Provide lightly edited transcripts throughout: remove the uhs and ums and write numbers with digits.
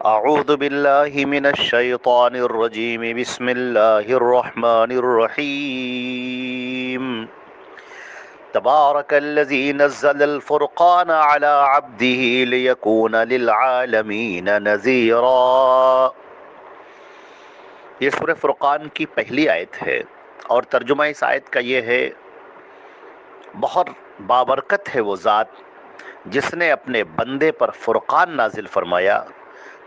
اعوذ باللہ من الشیطان الرجیم بسم اللہ الرحمن الرحیم تبارک الذی نزل الفرقان علی عبده لیکون للعالمین نذیرا۔ یہ سورہ فرقان کی پہلی آیت ہے اور ترجمہ اس آیت کا یہ ہے: بہت بابرکت ہے وہ ذات جس نے اپنے بندے پر فرقان نازل فرمایا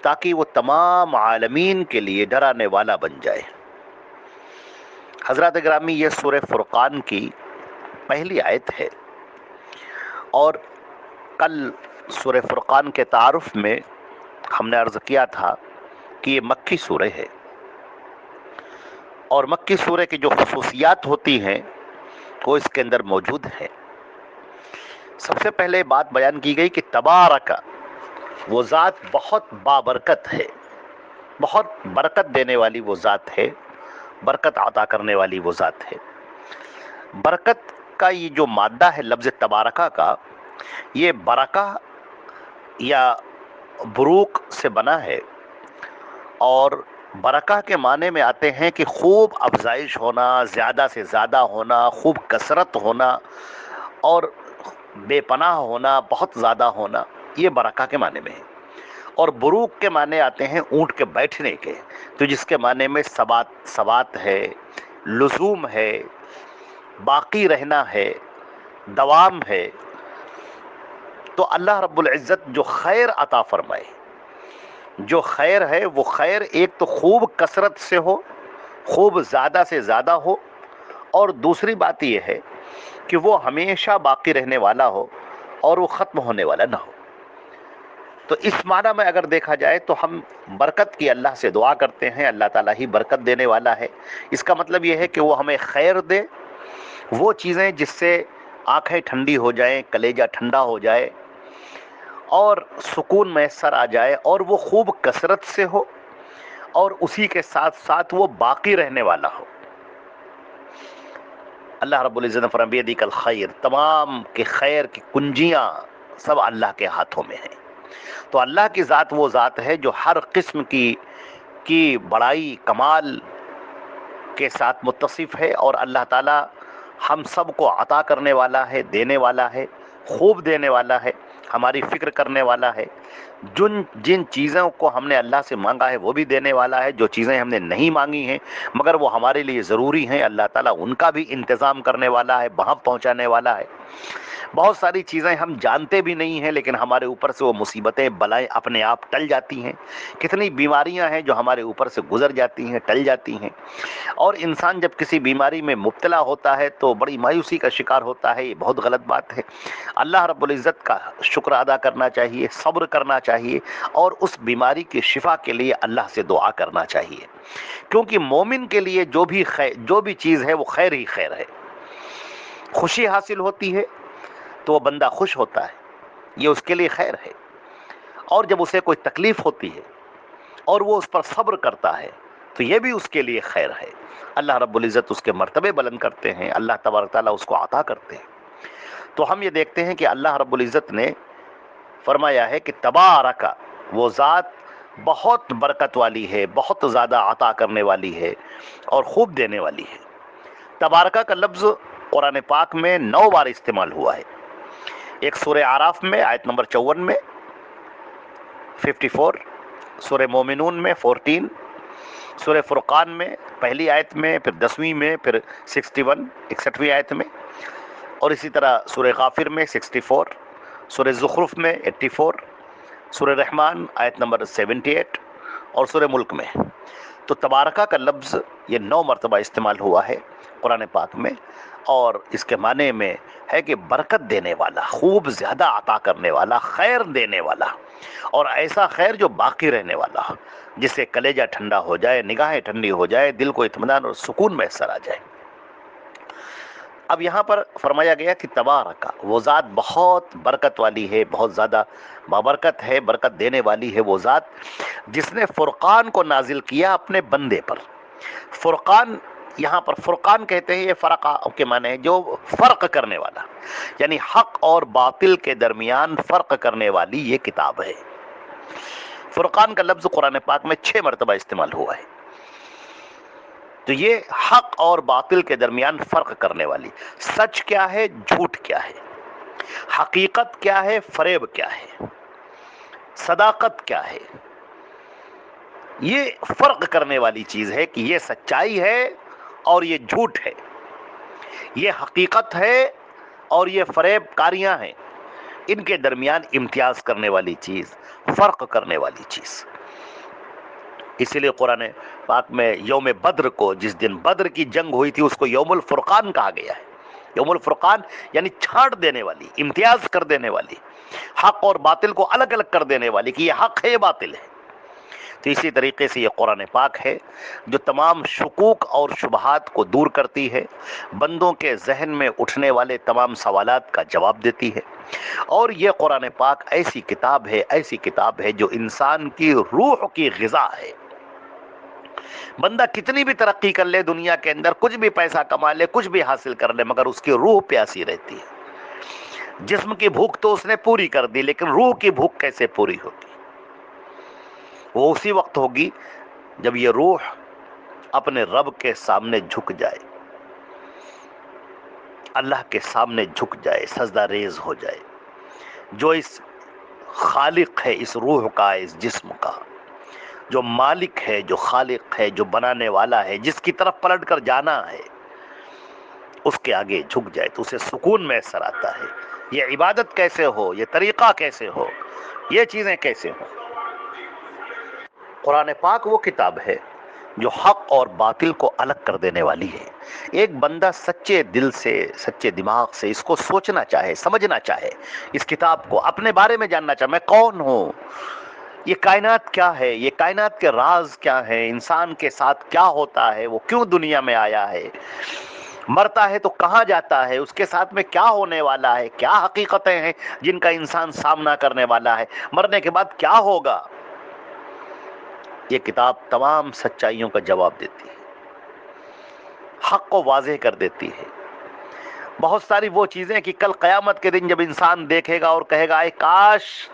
تاکہ وہ تمام عالمین کے لیے ڈرانے والا بن جائے۔ حضرات گرامی، یہ سورہ فرقان کی پہلی آیت ہے اور کل سورہ فرقان کے تعارف میں ہم نے عرض کیا تھا کہ یہ مکی سورہ ہے اور مکی سورہ کی جو خصوصیات ہوتی ہیں وہ اس کے اندر موجود ہیں۔ سب سے پہلے بات بیان کی گئی کہ تبارک، وہ ذات بہت بابرکت ہے، بہت برکت دینے والی وہ ذات ہے، برکت عطا کرنے والی وہ ذات ہے۔ برکت کا یہ جو مادہ ہے لفظ تبارکہ کا، یہ برکہ یا بروق سے بنا ہے اور برکہ کے معنی میں آتے ہیں کہ خوب افزائش ہونا، زیادہ سے زیادہ ہونا، خوب کثرت ہونا اور بے پناہ ہونا، بہت زیادہ ہونا، یہ برکہ کے معنی میں ہے۔ اور بروق کے معنی آتے ہیں اونٹ کے بیٹھنے کے، تو جس کے معنی میں ثبات ہے، لزوم ہے، باقی رہنا ہے، دوام ہے۔ تو اللہ رب العزت جو خیر عطا فرمائے، جو خیر ہے وہ خیر ایک تو خوب کثرت سے ہو، خوب زیادہ سے زیادہ ہو، اور دوسری بات یہ ہے کہ وہ ہمیشہ باقی رہنے والا ہو اور وہ ختم ہونے والا نہ ہو۔ تو اس معنی میں اگر دیکھا جائے تو ہم برکت کی اللہ سے دعا کرتے ہیں، اللہ تعالیٰ ہی برکت دینے والا ہے۔ اس کا مطلب یہ ہے کہ وہ ہمیں خیر دے، وہ چیزیں جس سے آنکھیں ٹھنڈی ہو جائیں، کلیجہ ٹھنڈا ہو جائے اور سکون میسر آ جائے، اور وہ خوب کثرت سے ہو اور اسی کے ساتھ ساتھ وہ باقی رہنے والا ہو۔ اللہ رب العزت نے فرمایا بیدک الخیر، تمام کے خیر کی کنجیاں سب اللہ کے ہاتھوں میں ہیں۔ تو اللہ کی ذات وہ ذات ہے جو ہر قسم کی بڑائی کمال کے ساتھ متصف ہے، اور اللہ تعالی ہم سب کو عطا کرنے والا ہے، دینے والا ہے، خوب دینے والا ہے، ہماری فکر کرنے والا ہے۔ جن چیزوں کو ہم نے اللہ سے مانگا ہے وہ بھی دینے والا ہے، جو چیزیں ہم نے نہیں مانگی ہیں مگر وہ ہمارے لیے ضروری ہیں، اللہ تعالیٰ ان کا بھی انتظام کرنے والا ہے، وہاں پہنچانے والا ہے۔ بہت ساری چیزیں ہم جانتے بھی نہیں ہیں لیکن ہمارے اوپر سے وہ مصیبتیں بلائیں اپنے آپ ٹل جاتی ہیں۔ کتنی بیماریاں ہیں جو ہمارے اوپر سے گزر جاتی ہیں، ٹل جاتی ہیں، اور انسان جب کسی بیماری میں مبتلا ہوتا ہے تو بڑی مایوسی کا شکار ہوتا ہے۔ یہ بہت غلط بات ہے۔ اللہ رب العزت کا شکر ادا کرنا چاہیے، صبر کرنا چاہیے، اور اس بیماری کی شفا کے لیے اللہ سے دعا کرنا چاہیے، کیونکہ مومن کے لیے جو بھی چیز ہے وہ خیر ہی خیر ہے۔ خوشی حاصل ہوتی ہے تو وہ بندہ خوش ہوتا ہے، یہ اس کے لیے خیر ہے، اور جب اسے کوئی تکلیف ہوتی ہے اور وہ اس پر صبر کرتا ہے تو یہ بھی اس کے لیے خیر ہے۔ اللہ رب العزت اس کے مرتبے بلند کرتے ہیں، اللہ تبارک تعالیٰ اس کو عطا کرتے ہیں۔ تو ہم یہ دیکھتے ہیں کہ اللہ رب العزت نے فرمایا ہے کہ تبارک، وہ ذات بہت برکت والی ہے، بہت زیادہ عطا کرنے والی ہے اور خوب دینے والی ہے۔ تبارکہ کا لفظ قرآن پاک میں 9 بار استعمال ہوا ہے۔ ایک سورہ اعراف میں آیت نمبر 54 میں 54، سورہ مومنون میں 14، سورہ فرقان میں پہلی آیت میں، پھر 10ویں میں، پھر 61 آیت میں، اور اسی طرح سورہ غافر میں 64، سورہ زخرف میں 84، سورہ رحمان آیت نمبر 78 اور سورہ ملک میں۔ تو تبارکہ کا لفظ یہ 9 مرتبہ استعمال ہوا ہے قرآن پاک میں، اور اس کے معنی میں ہے کہ برکت دینے والا، خوب زیادہ عطا کرنے والا، خیر دینے والا، اور ایسا خیر جو باقی رہنے والا، جس سے کلیجہ ٹھنڈا ہو جائے، نگاہیں ٹھنڈی ہو جائے، دل کو اطمینان اور سکون میسر آ جائے۔ اب یہاں پر فرمایا گیا کہ تبارک، وہ ذات بہت برکت والی ہے، بہت زیادہ بابرکت ہے، برکت دینے والی ہے وہ ذات جس نے فرقان کو نازل کیا اپنے بندے پر۔ فرقان، یہاں پر فرقان کہتے ہیں، یہ فرق کے معنی ہے جو فرق کرنے والا، یعنی حق اور باطل کے درمیان فرق کرنے والی یہ کتاب ہے۔ فرقان کا لفظ قرآن پاک میں 6 مرتبہ استعمال ہوا ہے. تو یہ حق اور باطل کے درمیان فرق کرنے والی، سچ کیا ہے، جھوٹ کیا ہے، حقیقت کیا ہے، فریب کیا ہے، صداقت کیا ہے، یہ فرق کرنے والی چیز ہے کہ یہ سچائی ہے اور یہ جھوٹ ہے، یہ حقیقت ہے اور یہ فریب کاریاں ہیں. ان کے درمیان امتیاز کرنے والی چیز، فرق کرنے والی چیز. اسی لیے قرآن پاک میں یوم بدر کو، جس دن بدر کی جنگ ہوئی تھی، اس کو یوم الفرقان کہا گیا ہے. یوم الفرقان یعنی چھانٹ دینے والی، امتیاز کر دینے والی، حق اور باطل کو الگ الگ کر دینے والی کہ یہ حق ہے، یہ باطل ہے. تو اسی طریقے سے یہ قرآن پاک ہے جو تمام شکوک اور شبہات کو دور کرتی ہے، بندوں کے ذہن میں اٹھنے والے تمام سوالات کا جواب دیتی ہے. اور یہ قرآن پاک ایسی کتاب ہے جو انسان کی روح کی غذا ہے. بندہ کتنی بھی ترقی کر لے دنیا کے اندر، کچھ بھی پیسہ کما لے، کچھ بھی حاصل کر لے، مگر اس کی روح پیاسی رہتی ہے. جسم کی بھوک تو اس نے پوری کر دی، لیکن روح کی بھوک کیسے پوری ہوگی؟ وہ اسی وقت ہوگی جب یہ روح اپنے رب کے سامنے جھک جائے، اللہ کے سامنے جھک جائے، سجدہ ریز ہو جائے. جو اس خالق ہے، اس روح کا، اس جسم کا، جو مالک ہے، جو خالق ہے، جو بنانے والا ہے، جس کی طرف پلٹ کر جانا ہے، اس کے آگے جھک جائے تو اسے سکون میسر آتا ہے. یہ عبادت کیسے ہو، یہ طریقہ کیسے ہو، یہ چیزیں کیسے ہوں. قرآن پاک وہ کتاب ہے جو حق اور باطل کو الگ کر دینے والی ہے. ایک بندہ سچے دل سے، سچے دماغ سے اس کو سوچنا چاہے، سمجھنا چاہے، اس کتاب کو اپنے بارے میں جاننا چاہے، میں کون ہوں، یہ کائنات کیا ہے، یہ کائنات کے راز کیا ہیں، انسان کے ساتھ کیا ہوتا ہے، وہ کیوں دنیا میں آیا ہے، مرتا ہے تو کہاں جاتا ہے، اس کے ساتھ میں کیا ہونے والا ہے، کیا حقیقتیں ہیں جن کا انسان سامنا کرنے والا ہے، مرنے کے بعد کیا ہوگا. یہ کتاب تمام سچائیوں کا جواب دیتی ہے، حق کو واضح کر دیتی ہے. بہت ساری وہ چیزیں کہ کل قیامت کے دن جب انسان دیکھے گا اور کہے گا اے کاش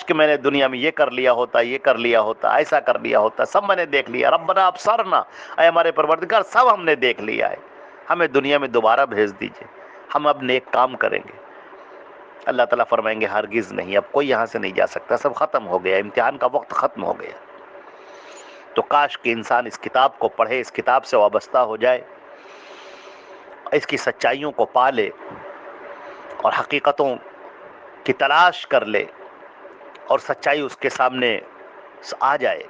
کہ میں نے دنیا میں یہ کر لیا ہوتا، یہ کر لیا ہوتا، ایسا کر لیا ہوتا، سب میں نے دیکھ لیا. ربنا ابصرنا، اے ہمارے پروردگار سب ہم نے دیکھ لیا ہے، ہمیں دنیا میں دوبارہ بھیج دیجئے، ہم اب نیک کام کریں گے. اللہ تعالیٰ فرمائیں گے ہرگز نہیں، اب کوئی یہاں سے نہیں جا سکتا، سب ختم ہو گیا، امتحان کا وقت ختم ہو گیا. تو کاش کہ انسان اس کتاب کو پڑھے، اس کتاب سے وابستہ ہو جائے، اس کی سچائیوں کو پالے اور حقیقتوں کی تلاش کر لے اور سچائی اس کے سامنے آ جائے.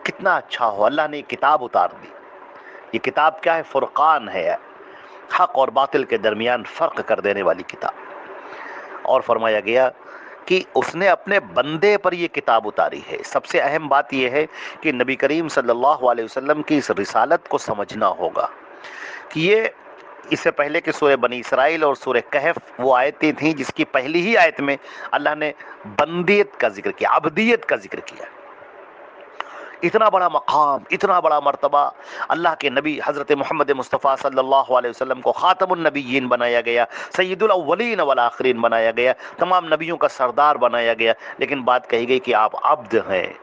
کتنا اچھا ہو. اللہ نے یہ کتاب اتار دی. یہ کتاب کیا ہے؟ فرقان ہے، حق اور باطل کے درمیان فرق کر دینے والی کتاب. اور فرمایا گیا کہ اس نے اپنے بندے پر یہ کتاب اتاری ہے. سب سے اہم بات یہ ہے کہ نبی کریم صلی اللہ علیہ وسلم کی اس رسالت کو سمجھنا ہوگا کہ یہ اس سے پہلے کہ سورہ بنی اسرائیل اور سورہ کہف وہ آیتیں تھیں جس کی پہلی ہی آیت میں اللہ نے بندیت کا ذکر کیا، عبدیت کا ذکر کیا. اتنا بڑا مقام، اتنا بڑا مرتبہ اللہ کے نبی حضرت محمد مصطفیٰ صلی اللہ علیہ وسلم کو خاتم النبیین بنایا گیا، سید الاولین والآخرین بنایا گیا، تمام نبیوں کا سردار بنایا گیا. لیکن بات کہی گئی کہ آپ عبد ہیں.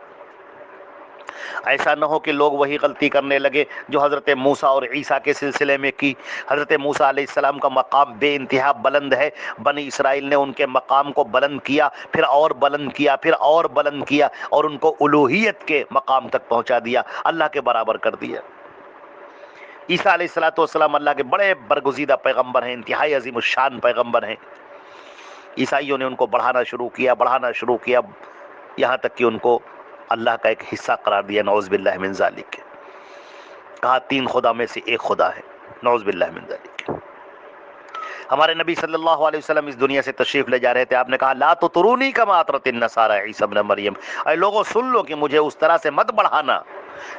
ایسا نہ ہو کہ لوگ وہی غلطی کرنے لگے جو حضرت موسیٰ اور عیسیٰ کے سلسلے میں کی. حضرت موسیٰ علیہ السلام کا مقام بے انتہا بلند ہے، بنی اسرائیل نے ان کے مقام کو بلند کیا، پھر اور بلند کیا، پھر اور بلند کیا، اور ان کو الوہیت کے مقام تک پہنچا دیا، اللہ کے برابر کر دیا. عیسیٰ علیہ السلام اللہ کے بڑے برگزیدہ پیغمبر ہیں، انتہائی عظیم الشان پیغمبر ہیں. عیسائیوں نے ان کو بڑھانا شروع کیا یہاں تک کہ ان کو اللہ کا ایک حصہ قرار دیا. نعوذ باللہ من ذالک. کہا 3 خدا میں سے ایک خدا ہے. نعوذ باللہ من ذالک. ہمارے نبی صلی اللہ علیہ وسلم اس دنیا سے تشریف لے جا رہے تھے. آپ نے کہا لا تطرونی کما اطرت النصارى عیسی ابن مریم. اے لوگوں سن لو کہ مجھے اس طرح سے مت بڑھانا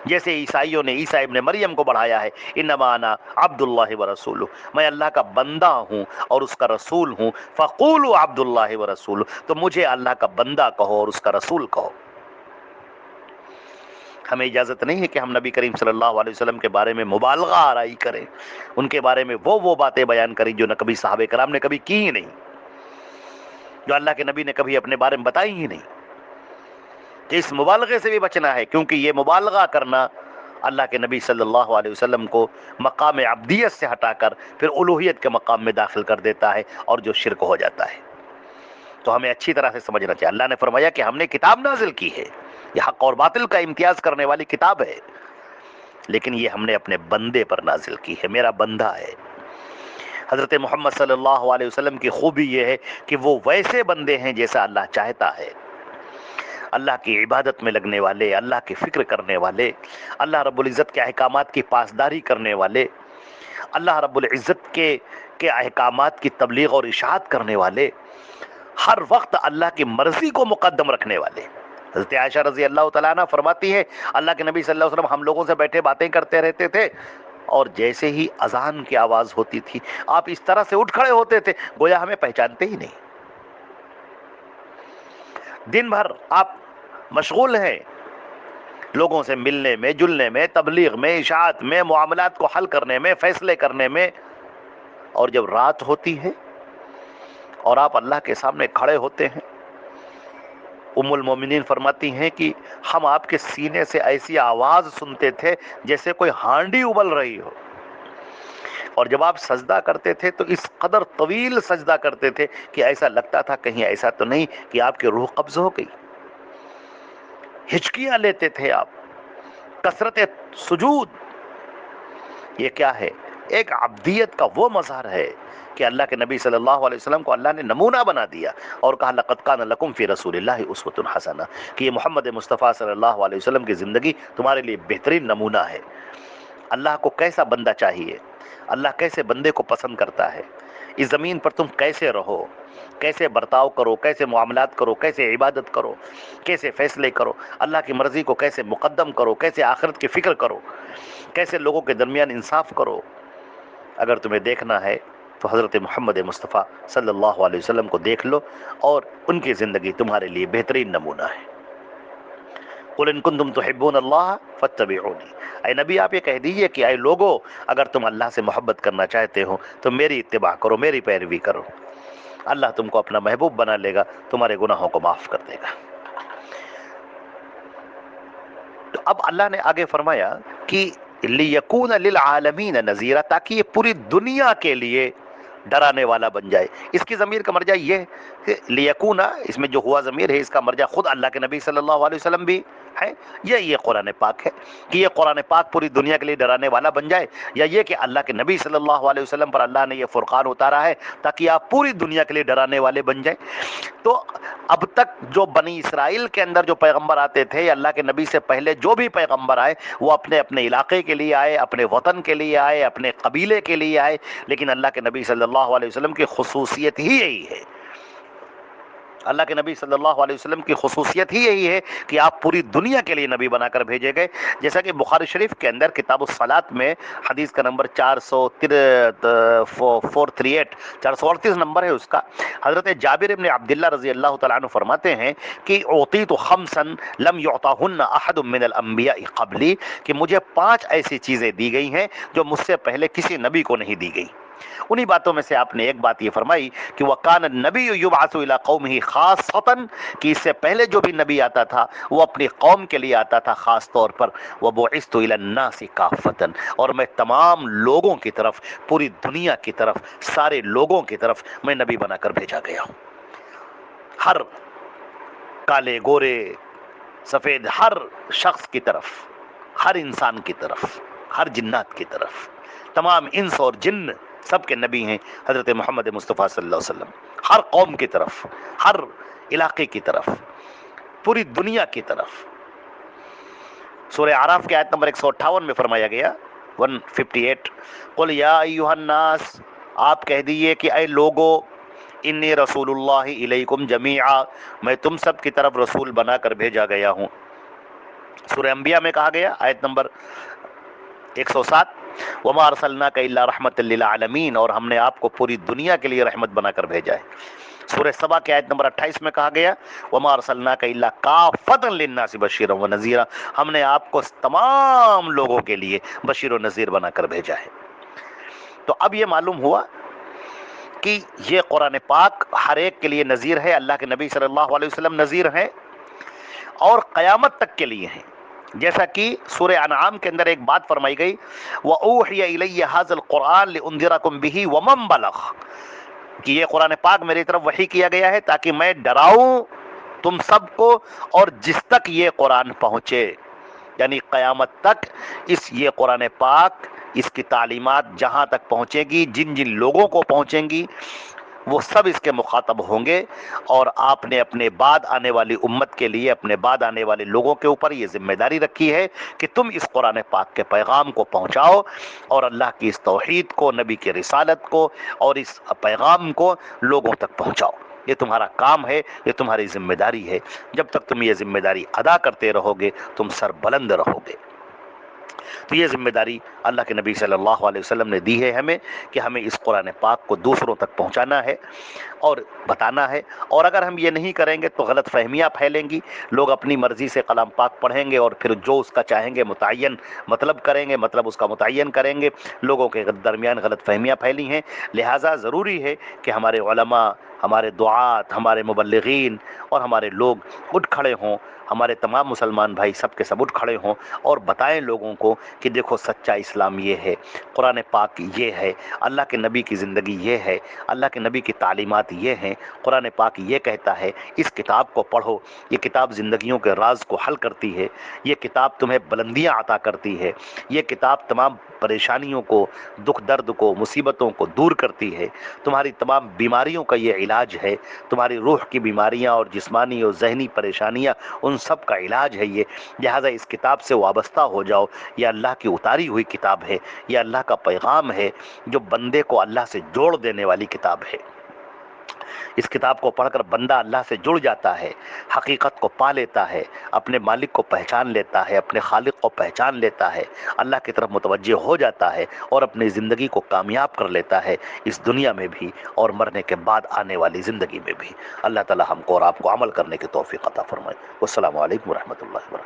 جیسے عیسائیوں نے عیسیٰ ابن مریم کو بڑھایا ہے. انما انا عبد اللہ ورسولہ، میں اللہ کا بندہ ہوں اور اس کا رسول ہوں. فقولوا عبد اللہ ورسولہ، تو مجھے اللہ کا بندہ کہو اور اس کا رسول کہو. ہمیں اجازت نہیں ہے کہ ہم نبی کریم صلی اللہ علیہ وسلم کے بارے میں مبالغہ آرائی کریں، ان کے بارے میں وہ باتیں بیان کریں جو نہ کبھی صحابہ کرام نے کبھی کی ہی نہیں، جو اللہ کے نبی نے کبھی اپنے بارے میں بتائی ہی نہیں. اس مبالغے سے بھی بچنا ہے، کیونکہ یہ مبالغہ کرنا اللہ کے نبی صلی اللہ علیہ وسلم کو مقام عبدیت سے ہٹا کر پھر الوہیت کے مقام میں داخل کر دیتا ہے، اور جو شرک ہو جاتا ہے۔ تو ہمیں اچھی طرح سے سمجھنا چاہیے، اللہ نے فرمایا کہ ہم نے کتاب نازل کی ہے، یہ حق اور باطل کا امتیاز کرنے والی کتاب ہے، لیکن یہ ہم نے اپنے بندے پر نازل کی ہے، میرا بندہ ہے۔ حضرت محمد صلی اللہ علیہ وسلم کی خوبی یہ ہے کہ وہ ویسے بندے ہیں جیسا اللہ چاہتا ہے، اللہ کی عبادت میں لگنے والے، اللہ کی فکر کرنے والے، اللہ رب العزت کے احکامات کی پاسداری کرنے والے، اللہ رب العزت کے احکامات کی تبلیغ اور اشاعت کرنے والے، ہر وقت اللہ کی مرضی کو مقدم رکھنے والے۔ حضرت عائشہ رضی اللہ تعالیٰ عنہ فرماتی ہے، اللہ کے نبی صلی اللہ علیہ وسلم ہم لوگوں سے بیٹھے باتیں کرتے رہتے تھے، اور جیسے ہی اذان کی آواز ہوتی تھی آپ اس طرح سے اٹھ کھڑے ہوتے تھے گویا ہمیں پہچانتے ہی نہیں۔ دن بھر آپ مشغول ہیں لوگوں سے ملنے میں، جلنے میں، تبلیغ میں، اشاعت میں، معاملات کو حل کرنے میں، فیصلے کرنے میں، اور جب رات ہوتی ہے اور آپ اللہ کے سامنے کھڑے ہوتے ہیں، ام المومنین فرماتی ہیں کہ ہم آپ کے سینے سے ایسی آواز سنتے تھے جیسے کوئی ہانڈی ابل رہی ہو، اور جب آپ سجدہ کرتے تھے تو اس قدر طویل سجدہ کرتے تھے کہ ایسا لگتا تھا کہیں ایسا تو نہیں کہ آپ کی روح قبض ہو گئی۔ ہچکیاں لیتے تھے آپ، کثرت سجود، یہ کیا ہے؟ ایک عبدیت کا وہ مظہر ہے کہ اللہ کے نبی صلی اللہ علیہ وسلم کو اللہ نے نمونہ بنا دیا اور کہا لقد کان لکم فی رسول اللہ اسوۃ حسنہ، کہ یہ محمد مصطفیٰ صلی اللہ علیہ وسلم کی زندگی تمہارے لیے بہترین نمونہ ہے۔ اللہ کو کیسا بندہ چاہیے، اللہ کیسے بندے کو پسند کرتا ہے، اس زمین پر تم کیسے رہو، کیسے برتاؤ کرو، کیسے معاملات کرو، کیسے عبادت کرو، کیسے فیصلے کرو، اللہ کی مرضی کو کیسے مقدم کرو، کیسے آخرت کی فکر کرو، کیسے لوگوں کے درمیان انصاف کرو۔ اگر تمہیں دیکھنا ہے تو حضرت محمد مصطفیٰ صلی اللہ علیہ وسلم کو دیکھ لو، اور ان کی زندگی تمہارے لیے بہترین نمونہ ہے۔ قل ان کنتم تحبون اللہ فاتبعونی، اے نبی آپ یہ کہہ دیجئے کہ اے لوگو اگر تم اللہ سے محبت کرنا چاہتے ہو تو میری اتباع کرو، میری پیروی کرو، اللہ تم کو اپنا محبوب بنا لے گا، تمہارے گناہوں کو معاف کر دے گا۔ تو اب اللہ نے آگے فرمایا کہ لِيَكُونَ لِلْعَالَمِينَ نَذِيرًا، تاکہ یہ پوری دنیا کے لیے ڈرانے والا بن جائے۔ اس کی ضمیر کا مرجع یہ کہ لیکونا، اس میں جو ہوا ضمیر ہے اس کا مرجع خود اللہ کے نبی صلی اللہ علیہ وسلم بھی ہے، یا یہ قرآن پاک ہے کہ یہ قرآن پاک پوری دنیا کے لیے ڈرانے والا بن جائے، یا یہ کہ اللہ کے نبی صلی اللہ علیہ وسلم پر اللہ نے یہ فرقان اتارا ہے تاکہ آپ پوری دنیا کے لیے ڈرانے والے بن جائیں۔ تو اب تک جو بنی اسرائیل کے اندر جو پیغمبر آتے تھے، اللہ کے نبی سے پہلے جو بھی پیغمبر آئے وہ اپنے اپنے علاقے کے لیے آئے، اپنے وطن کے لیے آئے، اپنے قبیلے کے لیے آئے، لیکن اللہ کے نبی صلی اللہ علیہ وسلم کی خصوصیت ہی یہی ہے، اللہ کے نبی صلی اللہ علیہ وسلم کی خصوصیت ہی یہی ہے کہ آپ پوری دنیا کے لیے نبی بنا کر بھیجے گئے۔ جیسا کہ بخاری شریف کے اندر کتاب الصلاۃ میں حدیث کا نمبر 438 نمبر ہے اس کا، حضرت جابر بن عبداللہ رضی اللہ تعالیٰ عنہ فرماتے ہیں کہ اعطیت خمسا لم یعطہن احد من الانبیاء قبلی، کہ مجھے 5 ایسی چیزیں دی گئی ہیں جو مجھ سے پہلے کسی نبی کو نہیں دی گئی۔ انہی باتوں میں سے آپ نے ایک بات یہ فرمائی کہ وَقَانَ النَّبِيُّ يُبْعَثُ إِلَىٰ قَوْمِهِ خَاصَّةً، کہ اس سے پہلے جو بھی نبی آتا تھا وہ اپنی قوم کے لیے آتا تھا خاص طور پر، وَبُعِثْتُ إِلَى النَّاسِ كَافَّةً، اور میں تمام لوگوں کی طرف، پوری دنیا کی طرف، سارے لوگوں کی طرف میں نبی بنا کر بھیجا گیا ہوں، ہر کالے گورے سفید ہر شخص کی طرف، ہر انسان کی طرف، ہر جنات کی طرف، تمام انس اور جن سب کے نبی ہیں حضرت محمد مصطفیٰ صلی اللہ علیہ وسلم، ہر قوم کی طرف، ہر علاقے کی طرف، پوری دنیا کی طرف۔ سورہ اعراف کی آیت نمبر 158 میں فرمایا گیا 158، قل یا ایھا الناس، آپ کہہ دیجئے کہ اے لوگو، انی رسول اللہ الیکم جمیعا، میں تم سب کی طرف رسول بنا کر بھیجا گیا ہوں۔ سورہ انبیاء میں کہا گیا آیت نمبر 107، وما ارسلناک الا رحمۃ للعالمین، اور ہم نے آپ کو پوری دنیا کے لیے رحمت بنا کر بھیجا ہے۔ سورہ سبا کے آیت نمبر 28 میں کہا گیا وما ارسلناک الا کافۃ للناس بشیرا ونذیرا، ہم نے آپ کو تمام لوگوں کے لیے بشیر و نذیر بنا کر بھیجا ہے۔ تو اب یہ معلوم ہوا کہ یہ قرآن پاک ہر ایک کے لیے نذیر ہے، اللہ کے نبی صلی اللہ علیہ وسلم نذیر ہیں، اور قیامت تک کے لیے ہیں. جیسا کہ سورہ انعام کے اندر ایک بات فرمائی گئی وَأُوحِيَ إِلَيَّ هَذَا الْقُرْآنُ لِأُنذِرَكُم بِهِ وَمَن بَلَغَ، کہ یہ قرآن پاک میری طرف وحی کیا گیا ہے تاکہ میں ڈراؤں تم سب کو اور جس تک یہ قرآن پہنچے. یعنی قیامت تک یہ قرآن پاک، اس کی تعلیمات جہاں تک پہنچے گی، جن جن لوگوں کو پہنچیں گی وہ سب اس کے مخاطب ہوں گے. اور آپ نے اپنے بعد آنے والی امت کے لیے، اپنے بعد آنے والے لوگوں کے اوپر یہ ذمہ داری رکھی ہے کہ تم اس قرآن پاک کے پیغام کو پہنچاؤ اور اللہ کی اس توحید کو، نبی کی رسالت کو اور اس پیغام کو لوگوں تک پہنچاؤ. یہ تمہارا کام ہے، یہ تمہاری ذمہ داری ہے. جب تک تم یہ ذمہ داری ادا کرتے رہو گے تم سربلند رہو گے. تو یہ ذمہ داری اللہ کے نبی صلی اللہ علیہ وسلم نے دی ہے ہمیں کہ ہمیں اس قرآن پاک کو دوسروں تک پہنچانا ہے اور بتانا ہے. اور اگر ہم یہ نہیں کریں گے تو غلط فہمیاں پھیلیں گی. لوگ اپنی مرضی سے کلام پاک پڑھیں گے اور پھر جو اس کا چاہیں گے متعین مطلب کریں گے، مطلب اس کا متعین کریں گے. لوگوں کے درمیان غلط فہمیاں پھیلی ہیں. لہٰذا ضروری ہے کہ ہمارے علماء، ہمارے دعات، ہمارے مبلغین اور ہمارے لوگ اٹھ کھڑے ہوں، ہمارے تمام مسلمان بھائی سب کے سب اٹھ کھڑے ہوں اور بتائیں لوگوں کو کہ دیکھو سچا اسلام یہ ہے، قرآن پاک یہ ہے، اللہ کے نبی کی زندگی یہ ہے، اللہ کے نبی کی تعلیمات یہ ہیں، قرآن پاک یہ کہتا ہے. اس کتاب کو پڑھو، یہ کتاب زندگیوں کے راز کو حل کرتی ہے، یہ کتاب تمہیں بلندیاں عطا کرتی ہے، یہ کتاب تمام پریشانیوں کو، دکھ درد کو، مصیبتوں کو دور کرتی ہے، تمہاری تمام بیماریوں کا یہ علاج ہے، تمہاری روح کی بیماریاں اور جسمانی اور ذہنی پریشانیاں ان سب کا علاج ہے یہ. لہٰذا اس کتاب سے وابستہ ہو جاؤ. یہ اللہ کی اتاری ہوئی کتاب ہے، یہ اللہ کا پیغام ہے جو بندے کو اللہ سے جوڑ دینے والی کتاب ہے. اس کتاب کو پڑھ کر بندہ اللہ سے جڑ جاتا ہے، حقیقت کو پا لیتا ہے، اپنے مالک کو پہچان لیتا ہے، اپنے خالق کو پہچان لیتا ہے، اللہ کی طرف متوجہ ہو جاتا ہے اور اپنی زندگی کو کامیاب کر لیتا ہے، اس دنیا میں بھی اور مرنے کے بعد آنے والی زندگی میں بھی. اللہ تعالی ہم کو اور آپ کو عمل کرنے کی توفیق عطا فرمائے. والسلام علیکم ورحمۃ اللہ وبرکاتہ.